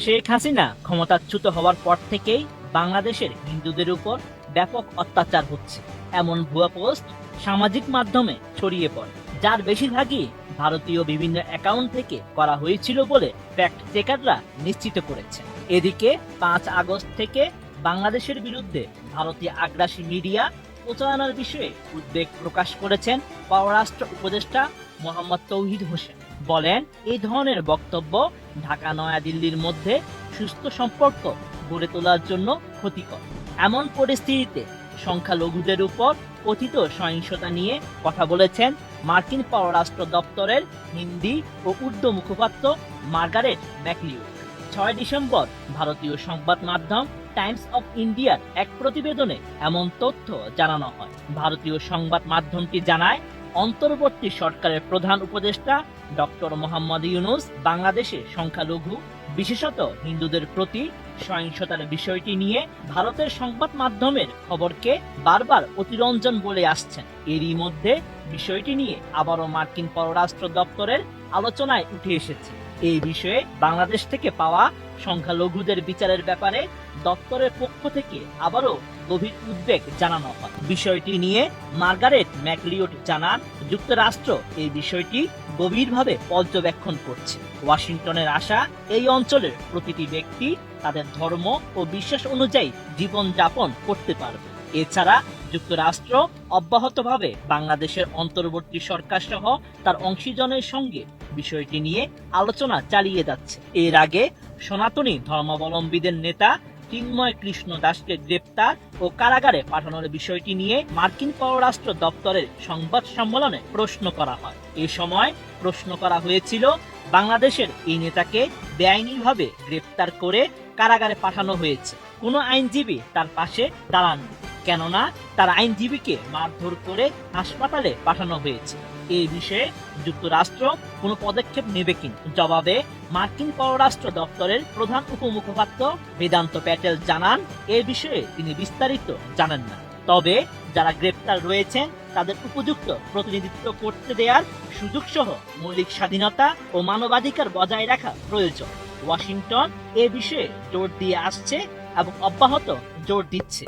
শেখ হাসিনা ক্ষমতাচ্যুত হওয়ার পর থেকেই বাংলাদেশের হিন্দুদের উপর ব্যাপক অত্যাচার হচ্ছে এমন ভুয়া পোস্ট সামাজিক মাধ্যমে ছড়িয়ে পড়ে, যার বেশিরভাগই ভারতীয় বিভিন্ন অ্যাকাউন্ট থেকে করা হয়েছিল বলে ফ্যাক্ট চেকাররা নিশ্চিত করেছে। এদিকে 5 আগস্ট থেকে বাংলাদেশের বিরুদ্ধে ভারতীয় আগ্রাসী মিডিয়া প্রচারণার বিষয়ে উদ্বেগ প্রকাশ করেছেন পররাষ্ট্র উপদেষ্টা মোহাম্মদ তৌহিদ হোসেন। বলেন, এই ধরনের বক্তব্য ঢাকা নয়াদিল্লির মধ্যে সুস্থ সম্পর্ক গড়ে তোলার জন্য ক্ষতিকর। এমন পরিস্থিতিতে সংখ্যালঘুদের উপর কথিত সহিংসতা নিয়ে কথা বলেছেন মার্কিন পররাষ্ট্র দপ্তরের হিন্দি ও উর্দু মুখপাত্র মার্গারেট ম্যাকলিওড। 6 ডিসেম্বর ভারতীয় সংবাদ মাধ্যম টাইমস অফ ইন্ডিয়ার এক প্রতিবেদনে এমন তথ্য জানানো হয়। ভারতীয় সংবাদ মাধ্যমটি জানায়, অন্তর্বর্তী সরকারের প্রধান উপদেষ্টা ডক্টর মোহাম্মদ ইউনূস বাংলাদেশে সংখ্যালঘু বিশেষত হিন্দুদের প্রতি সহিংসতার বিষয়টি নিয়ে ভারতের সংবাদ মাধ্যমের খবরকে বারবার অতিরঞ্জন বলে আসছেন। এরই মধ্যে বিষয়টি নিয়ে আবারও মার্কিন পররাষ্ট্র দপ্তরের আলোচনায় উঠে এসেছে। এই বিষয়ে বাংলাদেশ থেকে পাওয়া সংখ্যালঘুদের বিচারের ব্যাপারে দপ্তরের পক্ষ থেকে আবারও গভীর উদ্বেগ জানানো হয়। বিষয়টি নিয়ে মার্গারেট ম্যাকলিওড জানান, যুক্তরাষ্ট্র এই বিষয়টি গভীরভাবে পর্যবেক্ষণ করছে। ওয়াশিংটনের আশা, এই অঞ্চলের প্রতিটি ব্যক্তি তাদের ধর্ম ও বিশ্বাস অনুযায়ী জীবন যাপন করতে পারবে। এছাড়া যুক্তরাষ্ট্র অব্যাহতভাবে বাংলাদেশের অন্তর্বর্তী সরকার সহ তার অংশীজনের সঙ্গে বিষয়টি নিয়ে আলোচনা চালিয়ে যাচ্ছে। এর আগে সনাতনী ধর্মাবলম্বীদের নেতা চিন্ময় কৃষ্ণ দাসকে গ্রেপ্তার ও কারাগারে পাঠানোর বিষয়টি নিয়ে মার্কিন পররাষ্ট্র দপ্তরের সংবাদ সম্মেলনে প্রশ্ন করা হয়। এ সময় প্রশ্ন করা হয়েছিল, বাংলাদেশের এই নেতাকে বেআইনিভাবে গ্রেপ্তার করে কারাগারে পাঠানো হয়েছে, কোনো আইনজীবী তার পাশে দাঁড়াননি, কেননা তার আইনজীবীকে মারধর করে হাসপাতালে পাঠানো হয়েছে। এই বিষয়ে যুক্তরাষ্ট্র কোনো পদক্ষেপ নেবে কিনা? জবাবে মার্কিন পররাষ্ট্র দপ্তরের প্রধান উপমুখপাত্র বেদান্ত প্যাটেল জানান, এ বিষয়ে তিনি বিস্তারিত জানেন না। তবে যারা গ্রেপ্তার রয়েছেন তাদের উপযুক্ত প্রতিনিধিত্ব করতে দেওয়ার সুযোগ সহ মৌলিক স্বাধীনতা ও মানবাধিকার বজায় রাখা প্রয়োজন। ওয়াশিংটন এ বিষয়ে জোর দিয়ে আসছে এবং অব্যাহত জোর দিচ্ছে।